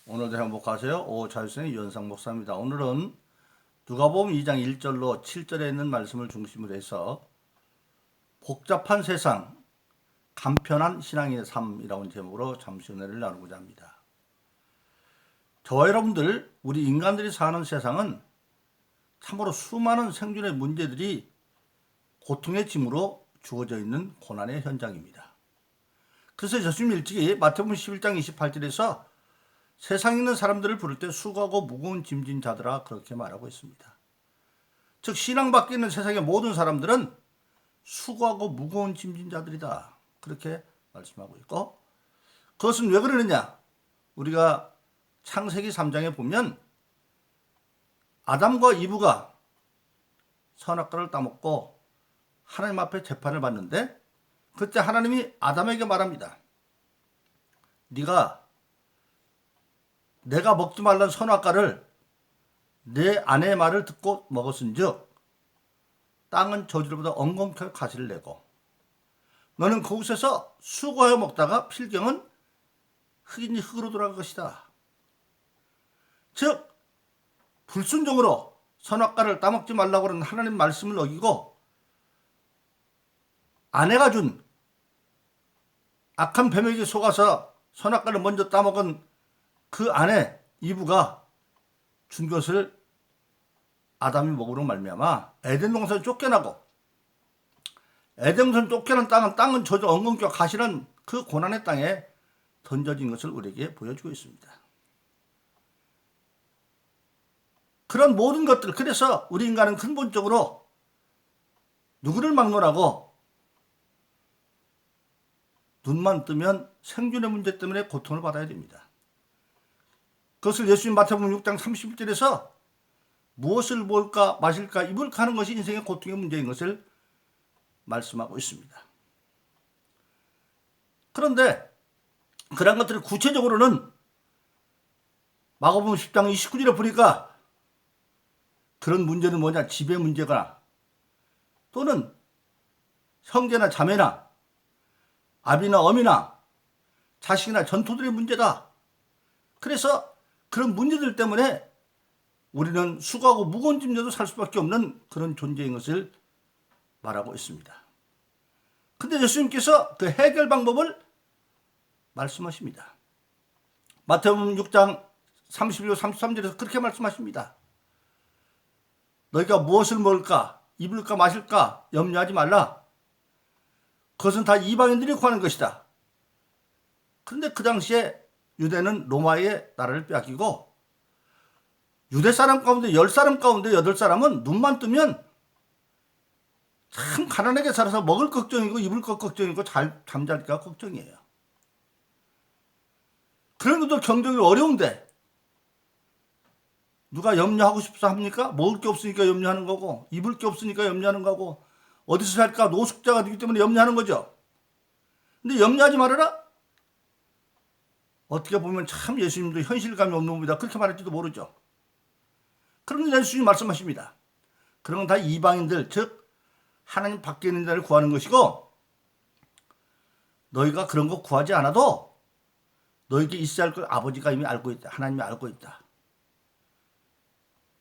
오늘도 행복하세요. 오자유선의 유현상 목사입니다. 오늘은 누가복음 2장 1절로 7절에 있는 말씀을 중심으로 해서 복잡한 세상, 간편한 신앙의 삶이라는 제목으로 잠시 은혜를 나누고자 합니다. 저와 여러분들, 우리 인간들이 사는 세상은 참으로 수많은 생존의 문제들이 고통의 짐으로 주어져 있는 고난의 현장입니다. 그래서 예수님 일찍이 마태복음 11장 28절에서 세상에 있는 사람들을 부를 때 수고하고 무거운 짐진 자들아 그렇게 말하고 있습니다. 즉 신앙 밖에 있는 세상의 모든 사람들은 수고하고 무거운 짐진 자들이다. 그렇게 말씀하고 있고, 그것은 왜 그러느냐? 우리가 창세기 3장에 보면 아담과 이브가 선악과를 따먹고 하나님 앞에 재판을 받는데, 그때 하나님이 아담에게 말합니다. 내가 먹지 말란 선악과를 내 아내의 말을 듣고 먹었은즉 땅은 저주로보다 엉겅퀴 가시를 내고 너는 그곳에서 수고하여 먹다가 필경은 흙이니 흙으로 돌아갈 것이다. 즉 불순종으로 선악과를 따먹지 말라고 하는 하나님 말씀을 어기고 아내가 준 악한 뱀에게 속아서 선악과를 먼저 따먹은 그 아내 이브가 준 것을 아담이 먹으로 말미암아 에덴 동산에 쫓겨나고, 에덴 동산 쫓겨난 땅은 저주 엉겅퀴와 가시는 그 고난의 땅에 던져진 것을 우리에게 보여주고 있습니다. 그런 모든 것들, 그래서 우리 인간은 근본적으로 누구를 막론하고 눈만 뜨면 생존의 문제 때문에 고통을 받아야 됩니다. 그것을 예수님 마태복음 6장 31절에서 무엇을 먹을까 마실까 입을까 하는 것이 인생의 고통의 문제인 것을 말씀하고 있습니다. 그런데 그런 것들을 구체적으로는 마가복음 10장 29절에 보니까 그런 문제는 뭐냐? 지배 문제거나 또는 형제나 자매나 아비나 어미나 자식이나 전토들의 문제다. 그래서 그런 문제들 때문에 우리는 수고하고 무거운 짐져도 살 수밖에 없는 그런 존재인 것을 말하고 있습니다. 근데 예수님께서 그 해결 방법을 말씀하십니다. 마태복음 6장 31절 33절에서 그렇게 말씀하십니다. 너희가 무엇을 먹을까 입을까 마실까 염려하지 말라. 그것은 다 이방인들이 구하는 것이다. 그런데 그 당시에 유대는 로마의 나라를 빼앗기고 유대 사람 가운데 10사람 가운데 8사람은 눈만 뜨면 참 가난하게 살아서 먹을 걱정이고 입을 것 걱정이고 잠잘까 걱정이에요. 그런 것도 경쟁이 어려운데 누가 염려하고 싶어서 합니까? 먹을 게 없으니까 염려하는 거고 입을 게 없으니까 염려하는 거고 어디서 살까 노숙자가 되기 때문에 염려하는 거죠. 근데 염려하지 말아라? 어떻게 보면 참 예수님도 현실감이 없는 분이다 그렇게 말할지도 모르죠. 그런데 예수님이 말씀하십니다. 그런 건 다 이방인들, 즉 하나님 밖에 있는 자를 구하는 것이고, 너희가 그런 거 구하지 않아도 너에게 있어야 할 걸 아버지가 이미 알고 있다. 하나님이 알고 있다.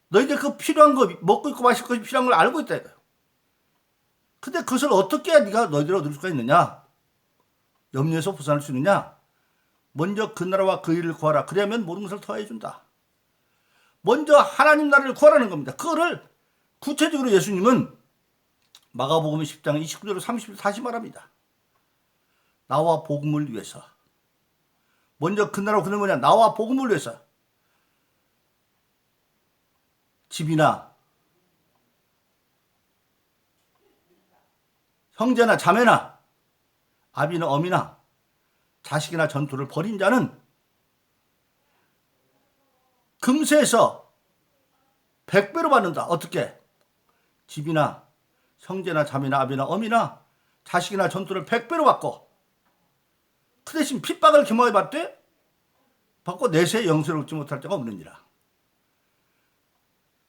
너에게 그 필요한 거, 먹고 있고 마실 것이 필요한 걸 알고 있다. 근데 그것을 어떻게 해야 네가 너희들을 얻을 수가 있느냐? 염려에서 벗어날 수 있느냐? 먼저 그 나라와 그 일을 구하라. 그래야면 모든 것을 더해 준다. 먼저 하나님 나라를 구하라는 겁니다. 그거를 구체적으로 예수님은 마가복음 10장 29절 30절 다시 말합니다. 나와 복음을 위해서. 먼저 그 나라와 그는 뭐냐? 나와 복음을 위해서. 집이나 형제나 자매나 아비나 어미나 자식이나 전토를 벌인 자는 금세에서 100배로 받는다. 어떻게? 집이나 형제나 자매나 아비나 어미나 자식이나 전토를 100배로 받고 그 대신 핍박을 겸하게 받고 내세 영생을 얻지 못할 자가 없느니라.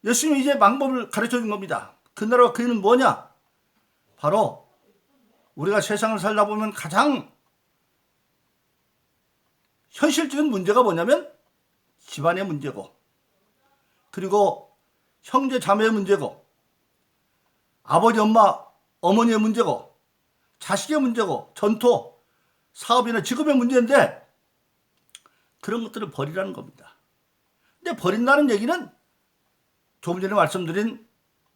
예수님이 이제 방법을 가르쳐 준 겁니다. 그 나라와 그 일은 뭐냐? 바로 우리가 세상을 살다 보면 가장 현실적인 문제가 뭐냐면 집안의 문제고, 그리고 형제 자매의 문제고, 아버지 엄마 어머니의 문제고, 자식의 문제고, 전토 사업이나 직업의 문제인데 그런 것들을 버리라는 겁니다. 근데 버린다는 얘기는 조금 전에 말씀드린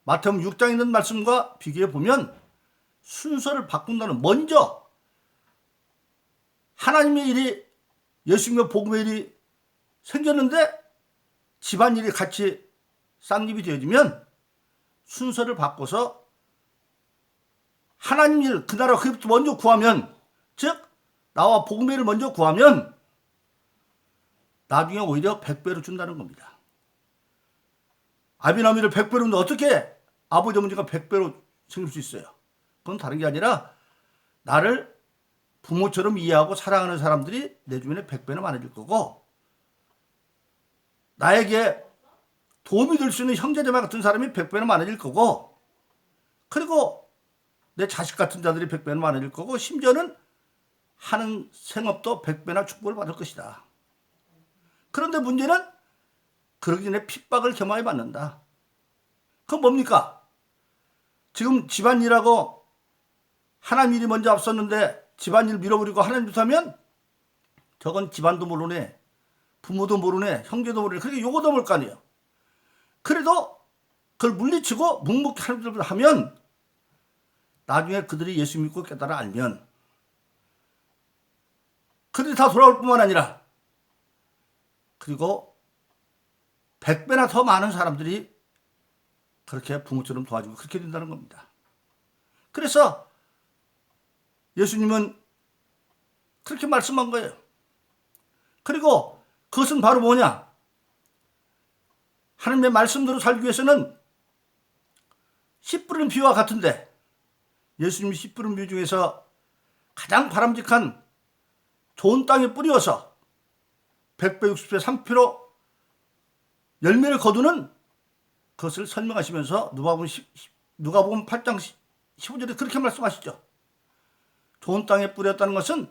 마태복음 6장에 있는 말씀과 비교해 보면 순서를 바꾼다는, 먼저 하나님의 일이, 예수님의 복음의 일이 생겼는데 집안일이 같이 쌍립이 되어지면 순서를 바꿔서 하나님 일, 그 나라 그것부터 먼저 구하면, 즉 나와 복음의 일을 먼저 구하면 나중에 오히려 100배로 준다는 겁니다. 아비나미를 100배로 주는데 어떻게 아버지 문제가 100배로 생길 수 있어요? 그건 다른 게 아니라 나를 부모처럼 이해하고 사랑하는 사람들이 내 주변에 100배나 많아질 거고, 나에게 도움이 될 수 있는 형제자매 같은 사람이 100배나 많아질 거고, 그리고 내 자식 같은 자들이 100배나 많아질 거고, 심지어는 하는 생업도 100배나 축복을 받을 것이다. 그런데 문제는 그러기 전에 핍박을 겸하여 받는다. 그건 뭡니까? 지금 집안일하고 하나님 일이 먼저 앞섰는데 집안일 밀어버리고 하나님 못하면 저건 집안도 모르네, 부모도 모르네, 형제도 모르네, 그렇게 요거도 모를 거 아니에요. 그래도 그걸 물리치고 묵묵히 하나님을 하면 나중에 그들이 예수 믿고 깨달아 알면 그들이 다 돌아올 뿐만 아니라 그리고 100배나 더 많은 사람들이 그렇게 부모처럼 도와주고 그렇게 된다는 겁니다. 그래서 예수님은 그렇게 말씀한 거예요. 그리고 그것은 바로 뭐냐? 하나님의 말씀대로 살기 위해서는 씨 뿌리는 비와 같은데, 예수님이 씨 뿌리는 비 중에서 가장 바람직한 좋은 땅에 뿌려서 100배, 60배, 30배로 열매를 거두는 그것을 설명하시면서 누가복음 8장 15절에 그렇게 말씀하시죠. 좋은 땅에 뿌렸다는 것은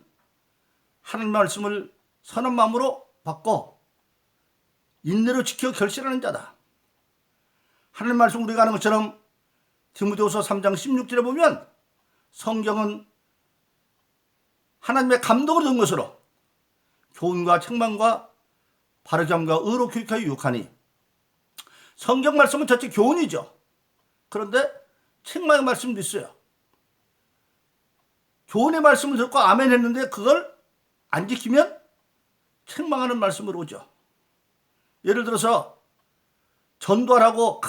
하나님의 말씀을 선한 마음으로 받고 인내로 지켜 결실하는 자다. 하나님 말씀 우리가 아는 것처럼 디모데후서 3장 16절에 보면 성경은 하나님의 감동을 얻은 것으로 교훈과 책망과 바르게 함과 의로 교육하여 유익하니, 성경 말씀은 전체 교훈이죠. 그런데 책망의 말씀도 있어요. 교훈의 말씀을 듣고 아멘 했는데 그걸 안 지키면 책망하는 말씀으로 오죠. 예를 들어서 전도하라고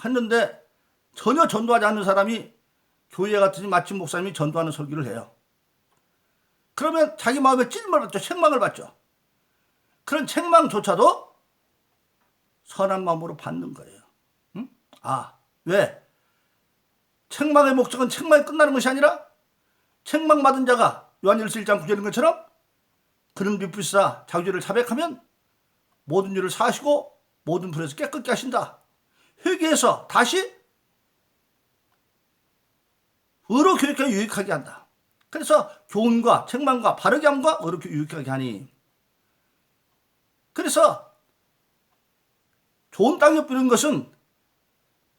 했는데 전혀 전도하지 않는 사람이 교회 같으니 마침 목사님이 전도하는 설교를 해요. 그러면 자기 마음에 찔림을 받죠. 책망을 받죠. 그런 책망조차도 선한 마음으로 받는 거예요. 응? 왜? 책망의 목적은 책망이 끝나는 것이 아니라 책망받은 자가 요한일서 1장 9절인 것처럼 그는 미쁘시사 자기 죄를 자백하면 모든 죄를 사하시고 모든 불에서 깨끗게 하신다. 회개해서 다시 의로 교육하여 유익하게 한다. 그래서 교훈과 책망과 바르게 함과 의로 유익하게 하니, 그래서 좋은 땅에 뿌리는 것은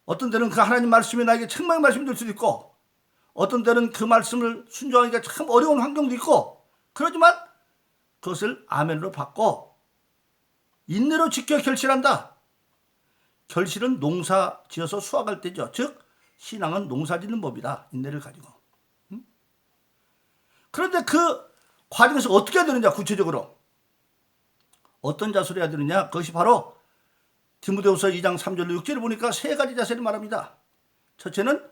어떤 때는 그 하나님 말씀이 나에게 책망의 말씀이 될 수도 있고, 어떤 때는 그 말씀을 순종하기가 참 어려운 환경도 있고, 그렇지만 그것을 아멘으로 받고 인내로 지켜 결실한다. 결실은 농사 지어서 수확할 때죠. 즉 신앙은 농사 짓는 법이다. 인내를 가지고. 그런데 그 과정에서 어떻게 해야 되느냐, 구체적으로 어떤 자세를 해야 되느냐, 그것이 바로 디모데후서 2장 3절로 6절을 보니까 세 가지 자세를 말합니다. 첫째는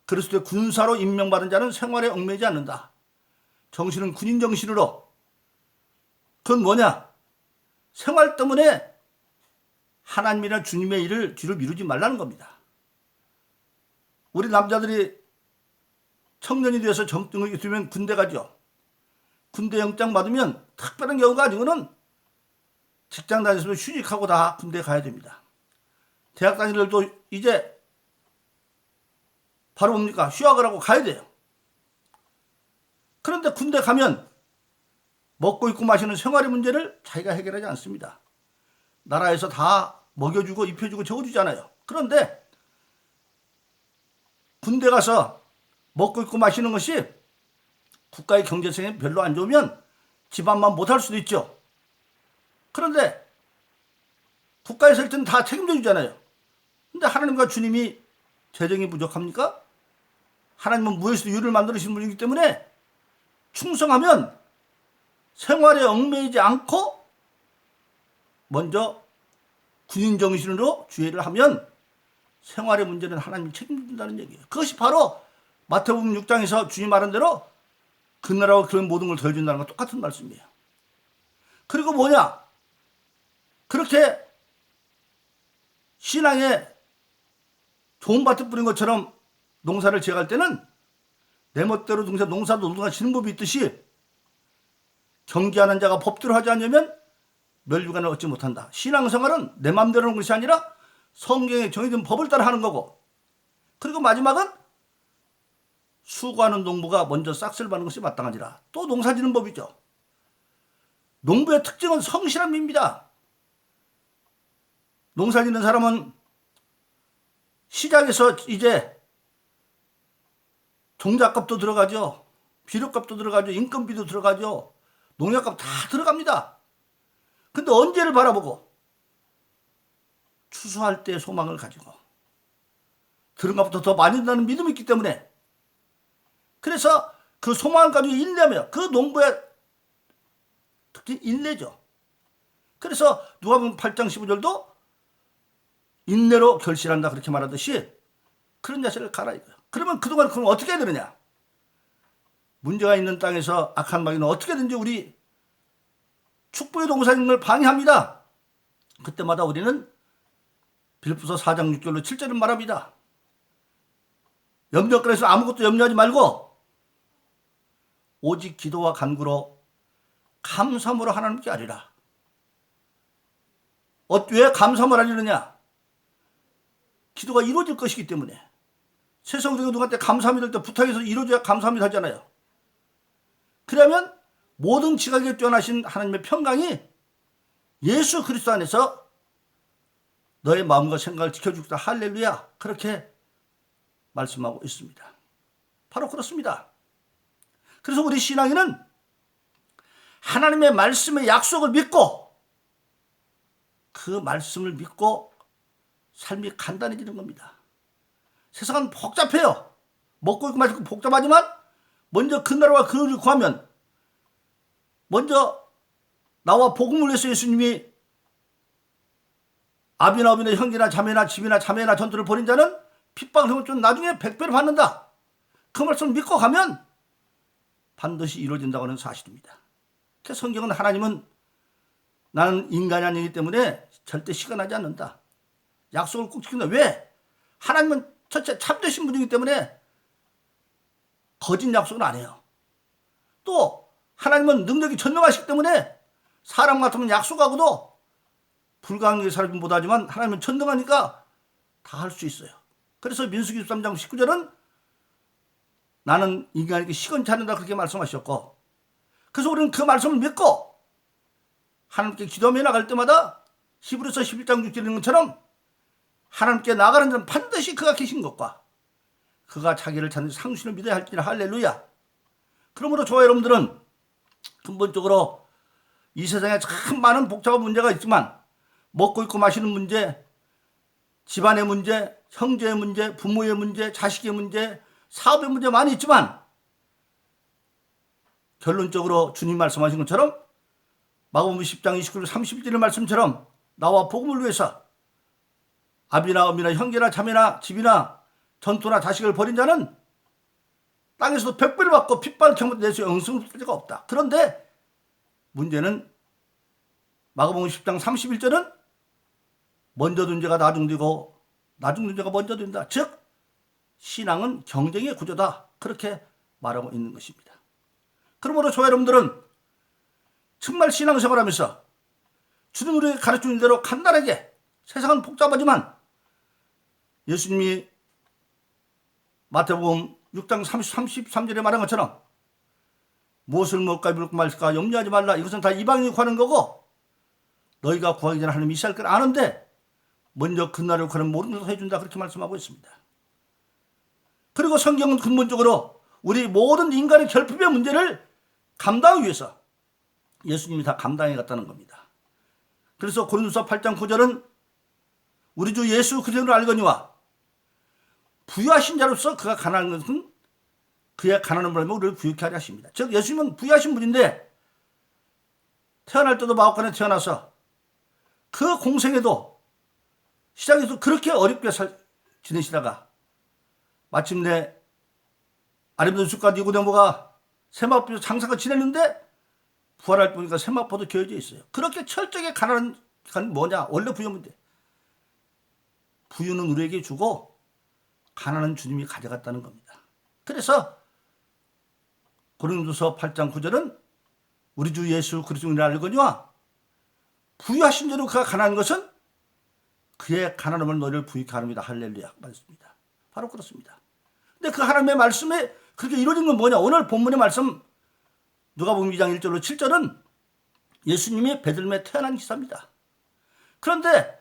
그리스도의 군사로 임명받은 자는 생활에 얽매이지 않는다. 정신은 군인 정신으로. 그건 뭐냐? 생활 때문에 하나님이나 주님의 일을 뒤로 미루지 말라는 겁니다. 우리 남자들이 청년이 되어서 정등을 있으면 군대 가죠. 군대 영장 받으면 특별한 경우가 아니고는 직장 다니면서 휴직하고 다 군대 가야 됩니다. 대학 다니는 애들도 이제 바로 뭡니까? 휴학을 하고 가야 돼요. 그런데 군대 가면 먹고 입고 마시는 생활의 문제를 자기가 해결하지 않습니다. 나라에서 다 먹여주고 입혀주고 적어주잖아요. 그런데 군대 가서 먹고 입고 마시는 것이 국가의 경제성이 별로 안 좋으면 집안만 못할 수도 있죠. 그런데 국가에서 일단 다 책임져 주잖아요. 근데 하나님과 주님이 재정이 부족합니까? 하나님은 무에서도 유를 만들으신 분이기 때문에 충성하면 생활에 얽매이지 않고 먼저 군인 정신으로 주의를 하면 생활의 문제는 하나님이 책임진다는 얘기예요. 그것이 바로 마태복음 6장에서 주님 말한 대로 그나라와 그런 모든 걸 더해준다는 건 똑같은 말씀이에요. 그리고 뭐냐? 그렇게 신앙에 좋은 밭을 뿌린 것처럼 농사를 지어갈 때는 내 멋대로 농사도 농사 지는 법이 있듯이 경계하는 자가 법대로 하지 않으면 멸류관을 얻지 못한다. 신앙생활은 내 마음대로 하는 것이 아니라 성경에 정해진 법을 따라 하는 거고, 그리고 마지막은 수고하는 농부가 먼저 싹쓸 바는 것이 마땅하니라. 또 농사 지는 법이죠. 농부의 특징은 성실함입니다. 농사 짓는 사람은 시작에서 이제 종잣값도 들어가죠. 비료값도 들어가죠. 인건비도 들어가죠. 농약값 다 들어갑니다. 근데 언제를 바라보고? 추수할 때 소망을 가지고 들은 것보다 더 많이 든다는 믿음이 있기 때문에, 그래서 그 소망을 가지고 인내하며, 그 농부의 특히 인내죠. 그래서 누가복음 8장 15절도 인내로 결실한다 그렇게 말하듯이 그런 자세를 가라 이거예요. 그러면 그동안 그럼 어떻게 해야 되느냐? 문제가 있는 땅에서 악한 마귀는 어떻게든지 우리 축복의 동산을 방해합니다. 그때마다 우리는 빌립보서 4장 6절로 7절을 말합니다. 염려거리에서 아무것도 염려하지 말고 오직 기도와 간구로 감사함으로 하나님께 아뢰라. 왜 감사함을 아뢰느냐? 기도가 이루어질 것이기 때문에. 세상 우리가 누구한테 감사합니다 할 때 부탁해서 이루어져야 감사합니다 하잖아요. 그러면 모든 지각에 뛰어나신 하나님의 평강이 예수 그리스도 안에서 너의 마음과 생각을 지켜주겠다. 할렐루야. 그렇게 말씀하고 있습니다. 바로 그렇습니다. 그래서 우리 신앙인은 하나님의 말씀의 약속을 믿고 그 말씀을 믿고 삶이 간단해지는 겁니다. 세상은 복잡해요. 먹고 있고 마시고 복잡하지만 먼저 그 나라와 그 의를 구하면, 먼저 나와 복음을 위해서 예수님이 아비나 어비나 형제나 자매나 집이나 자매나 전투를 벌인 자는 핍박을 좀 나중에 100배를 받는다. 그 말씀을 믿고 가면 반드시 이루어진다고 하는 사실입니다. 그래서 성경은 하나님은 나는 인간이 아니기 때문에 절대 시간하지 않는다. 약속을 꼭 지킨다. 왜? 하나님은 첫째 참되신 분이기 때문에 거짓 약속은 안 해요. 또 하나님은 능력이 전능하시기 때문에 사람 같으면 약속하고도 불가능하게 살아주면 못하지만 하나님은 전능하니까 다 할 수 있어요. 그래서 민수기 13장 19절은 나는 인간에게 시건치 않는다 그렇게 말씀하셨고, 그래서 우리는 그 말씀을 믿고 하나님께 기도하며 나갈 때마다 히브리서 11장 6절에 있는 것처럼 하나님께 나가는 자는 반드시 그가 계신 것과 그가 자기를 찾는 상수를 믿어야 할지라. 할렐루야. 그러므로 저와 여러분들은 근본적으로 이 세상에 참 많은 복잡한 문제가 있지만, 먹고 입고 마시는 문제, 집안의 문제, 형제의 문제, 부모의 문제, 자식의 문제, 사업의 문제 많이 있지만, 결론적으로 주님 말씀하신 것처럼 마가복음 10장 29절 31절의 말씀처럼 나와 복음을 위해서 아비나 어미나 형제나 자매나 집이나 전투나 자식을 버린 자는 땅에서도 100배를 받고 핏발 경험 내수 영생을 줄 자가 없다. 그런데 문제는 마가복음 10장 31절은 먼저 둔 자가 나중 되고 나중 둔 자가 먼저 된다. 즉 신앙은 경쟁의 구조다. 그렇게 말하고 있는 것입니다. 그러므로 저와 여러분들은 정말 신앙생활하면서 주님 우리에게 가르치는 대로 간단하게, 세상은 복잡하지만 예수님이 마태복음 6장 33절에 말한 것처럼 무엇을 먹을까 입을까 말까 염려하지 말라. 이것은 다 이방인이 구하는 거고 너희가 구하기 전에 하나님이 있어야 할 걸 아는데 먼저 그날을 그런 모든 것을 해준다, 그렇게 말씀하고 있습니다. 그리고 성경은 근본적으로 우리 모든 인간의 결핍의 문제를 감당하기 위해서 예수님이 다 감당해 갔다는 겁니다. 그래서 고린도서 8장 9절은 우리 주 예수 그리스도를 알거니와 부유하신 자로서 그가 가난한 것은 그의 가난함을 알면 우리를 부유케 하려 하십니다. 즉 예수님은 부유하신 분인데 태어날 때도 마옥간에 태어나서 그 공생에도 시장에서 그렇게 어렵게 지내시다가 마침내 아름다운 숫과 니고데모가 세마포에서 장사가 지냈는데 부활할 때 보니까 세마포도 겨워져 있어요. 그렇게 철저하게 가난한 건 뭐냐? 원래 부유인데 부유는 우리에게 주고 가난은 주님이 가져갔다는 겁니다. 그래서 고린도서 8장 9절은 우리 주 예수 그리스도를 알거니와 부유하신 자로 그가 가난한 것은 그의 가난함을 너희를 부유케 하느니라. 할렐루야 말씀입니다. 바로 그렇습니다. 근데 그 하나님의 말씀에 그렇게 이루어진 건 뭐냐? 오늘 본문의 말씀 누가복음 2장 1절로 7절은 예수님이 베들레헴에 태어난 기사입니다. 그런데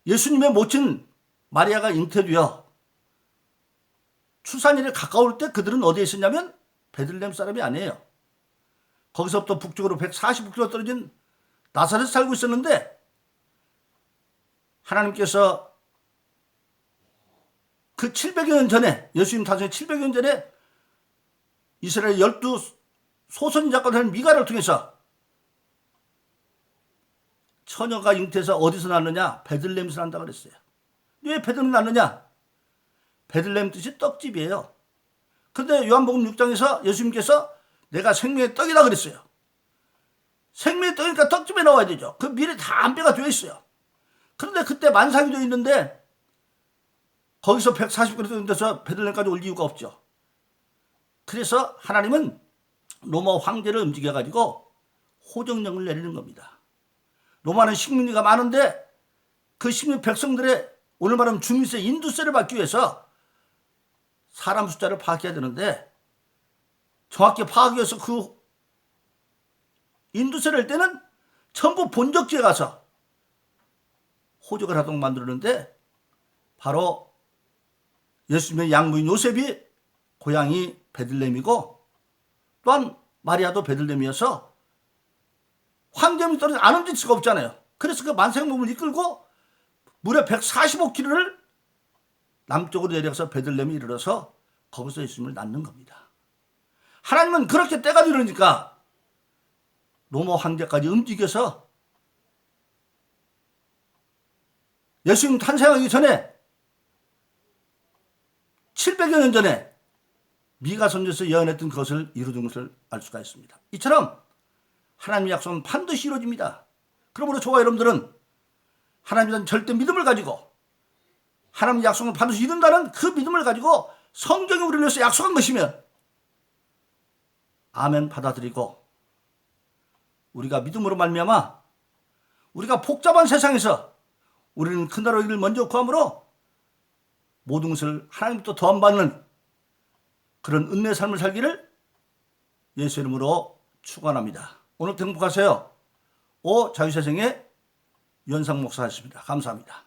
예수님의 모친 마리아가 잉태되어 출산일에 가까울 때 그들은 어디에 있었냐면 베들레헴 사람이 아니에요. 거기서부터 북쪽으로 140km 떨어진 나사렛에 살고 있었는데 하나님께서 그 700여 년 전에 예수님 탄생의 700여 년 전에 이스라엘 12 소선지자가 된 미가를 통해서 처녀가 잉태해서 어디서 낳느냐? 베들레헴에서 난다고 그랬어요. 왜 베들레헴에 낳느냐? 베들레헴 뜻이 떡집이에요. 그런데 요한복음 6장에서 예수님께서 내가 생명의 떡이다 그랬어요. 생명의 떡이니까 떡집에 나와야 되죠. 그 미리 다 안배가 되어 있어요. 그런데 그때 만삭이 되어 있는데 거기서 140km 돼서 베들레헴까지 올 이유가 없죠. 그래서 하나님은 로마 황제를 움직여가지고 호정령을 내리는 겁니다. 로마는 식민지가 많은데 그 식민 백성들의 오늘 말하면 주민세 인두세를 받기 위해서 사람 숫자를 파악해야 되는데 정확히 파악하기 위해서 그 인두세를 할 때는 전부 본적지에 가서 호적을 하도록 만들었는데 바로 예수님의 양부인 요셉이 고향이 베들레헴이고 또한 마리아도 베들레헴이어서 황제님이 떨어져 안 움직일 수가 없잖아요. 그래서 그 만생몸을 이끌고 무려 145km를 남쪽으로 내려가서 베들레헴에 이르러서 거기서 예수님을 낳는 겁니다. 하나님은 그렇게 때가 되려니까 로마 황제까지 움직여서 예수님 탄생하기 전에 700여 년 전에 미가 선지자에서 예언했던 것을 이루어진 것을 알 수가 있습니다. 이처럼 하나님의 약속은 반드시 이루어집니다. 그러므로 저와 여러분들은 하나님에 대한 절대 믿음을 가지고 하나님의 약속을 반드시 이룬다는 그 믿음을 가지고 성경이 우리를 위해서 약속한 것이면 아멘 받아들이고 우리가 믿음으로 말미암아 우리가 복잡한 세상에서 우리는 그 나라 일을 먼저 구함으로 모든 것을 하나님부터 더함받는 그런 은혜의 삶을 살기를 예수 이름으로 축원합니다. 오늘도 행복하세요. 자유세상의 유현상 목사였습니다. 감사합니다.